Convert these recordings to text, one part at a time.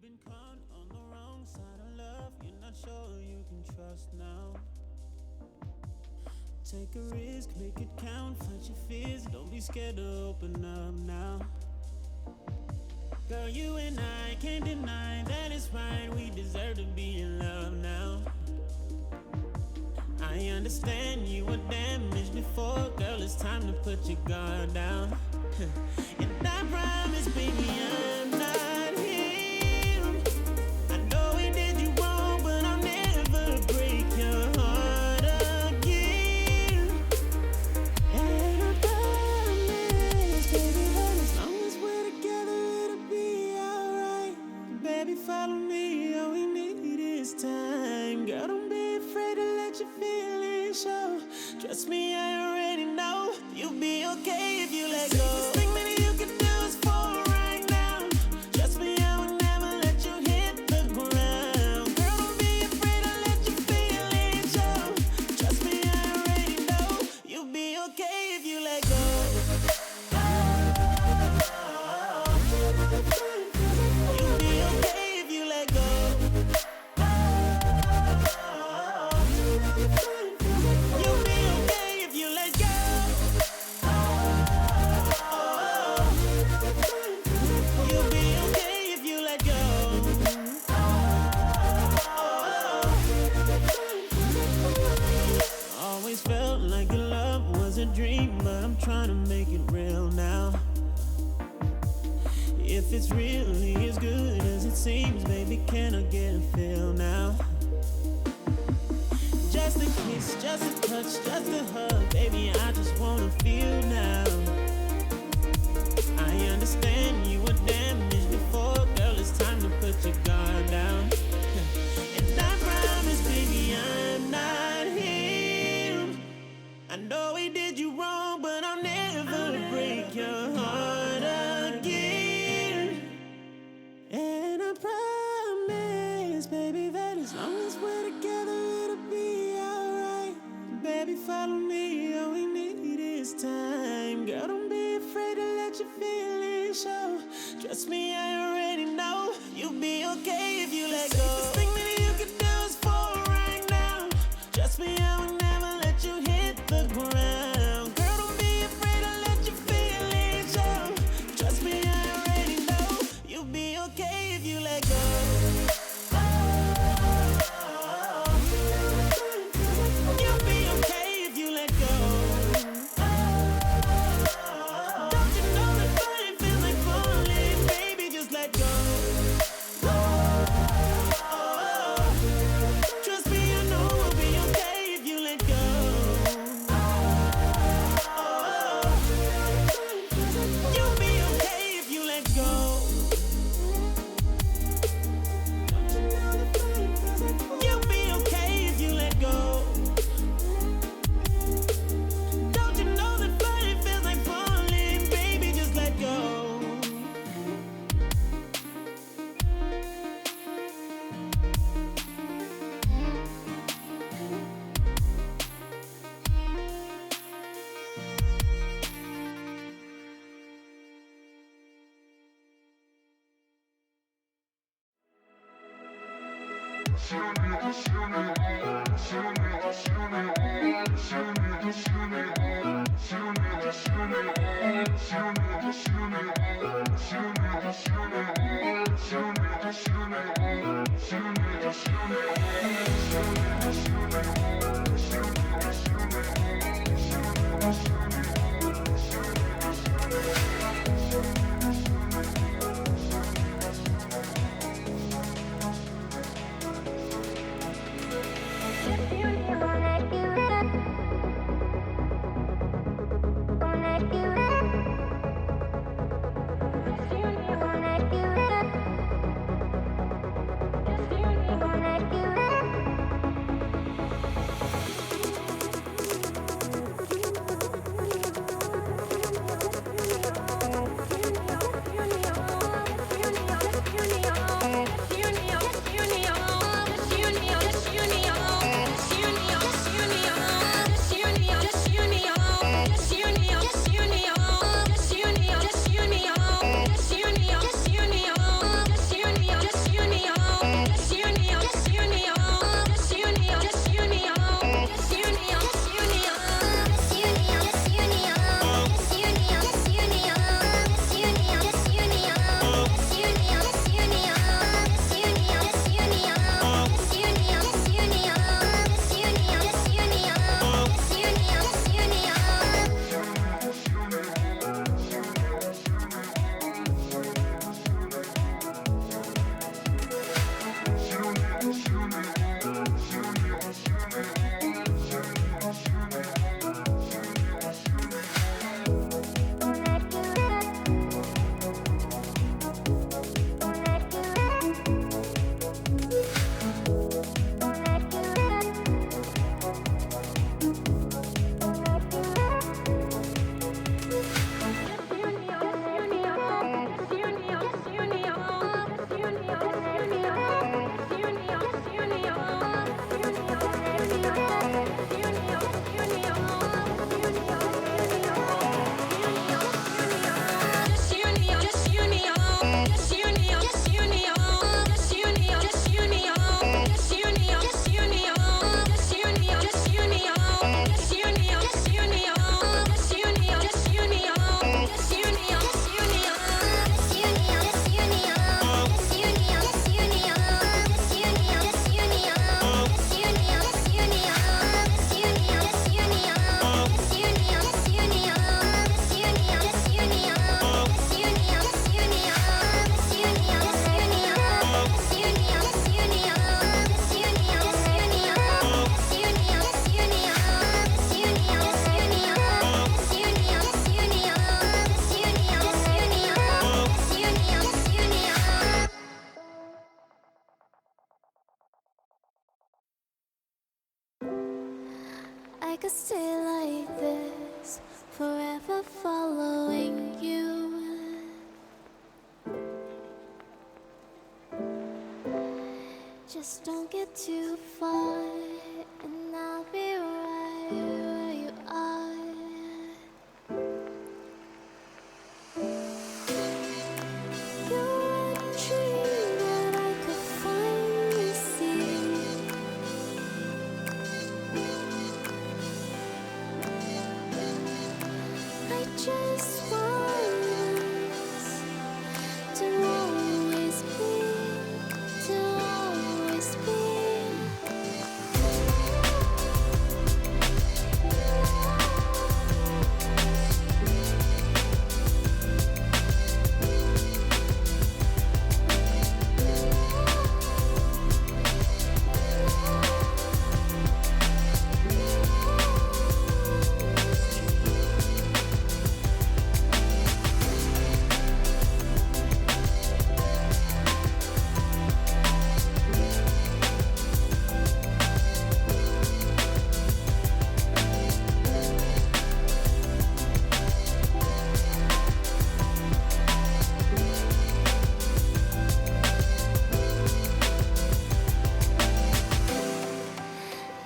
been caught on the wrong side of love. You're not sure you can trust now. Take a risk, make it count. Fight your fears, don't be scared to open up now. Girl, you and I can't deny that it's right. We deserve to be in love now. I understand you were damaged before. Girl, it's time to put your guard down. And I promise, baby, I'm not him. I know we did you wrong, but I'll never break your heart again. And I promise, baby, that as long as we're together, it'll be alright. Baby, follow me, all we need is time. Girl, don't be afraid to let your feelings show. Trust me, I already know you'll be okay if you let go. Trying to make it real now. If it's really as good as it seems, baby, can I get a feel now? Just a kiss, just a touch, just a hug, baby, I just wanna feel now. I understand you were damaged before, girl, it's time to put your guard down. And I promise, baby, I'm not him. I know we did you wrong, but I'll never break your heart again. And I promise, baby, that as long as we're together, it'll be alright. Baby, follow me, all we need is time. Girl, don't be afraid to let your feelings show. Trust me, I already know you'll be okay if you let go. Safest thing that you can do is fall right now. Trust me, I will never let you hit the ground. could stay like this, forever following you. Just don't get too far, and I'll be right where you are. You're a dream that I could finally see. I just want us to always be, to always be.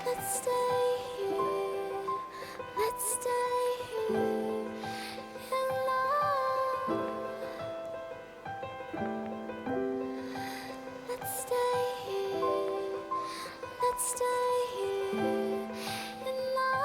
Let's stay here, let's stay here in love. Let's stay here, let's stay here in love.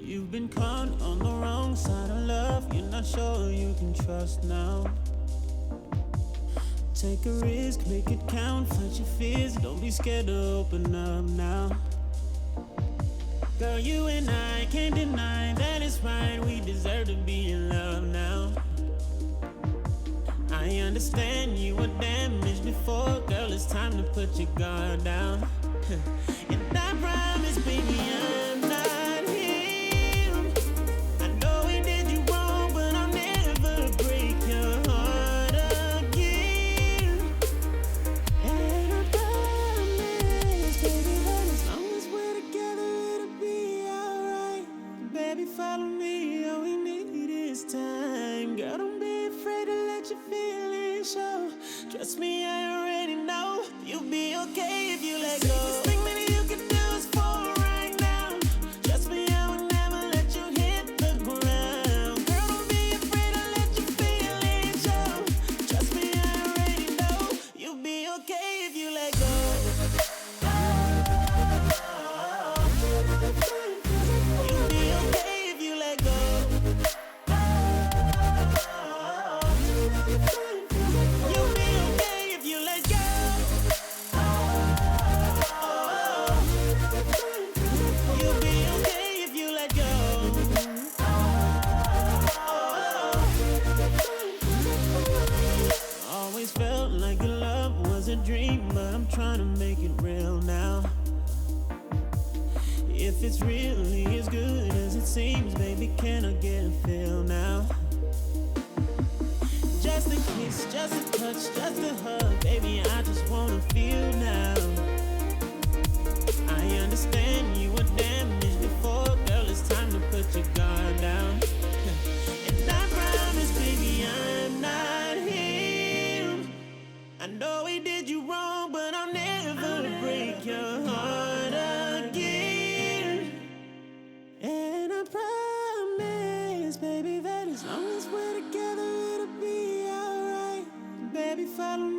You've been caught on the wrong side of love. You're not sure you can trust now. Take a risk, make it count. Fight your fears, don't be scared to open up now. Girl, you and I can't deny that it's right. We deserve to be in love now. I understand you were damaged before. Girl, it's time to put your guard down. And I promise, baby, I'm not him. I know we did you wrong, but I'll never break your heart again. And I promise, baby, that as long as we're together, it'll be alright. Baby, follow me, all we need is time. Girl, don't be afraid to let your feelings show. Trust me, I already know you'll be okay if you let go. Safest thing that you can do is fall right now. Trust me, I will never let you hit the ground. Girl, don't be afraid to let your feelings show. Trust me, I already know you'll be okay if you let go. dream, but I'm trying to make it real now. If it's really as good as it seems, baby, can I get a feel now? Just a kiss, just a touch, just a hug, baby, I just wanna feel now. I understand you were damaged before, girl, it's time to put your guard down. And I promise, baby, I'm not him. I know he did you wrong, but I'll never break your heart again. And I promise, baby, that as long as we're together, it'll be alright. Baby, follow me.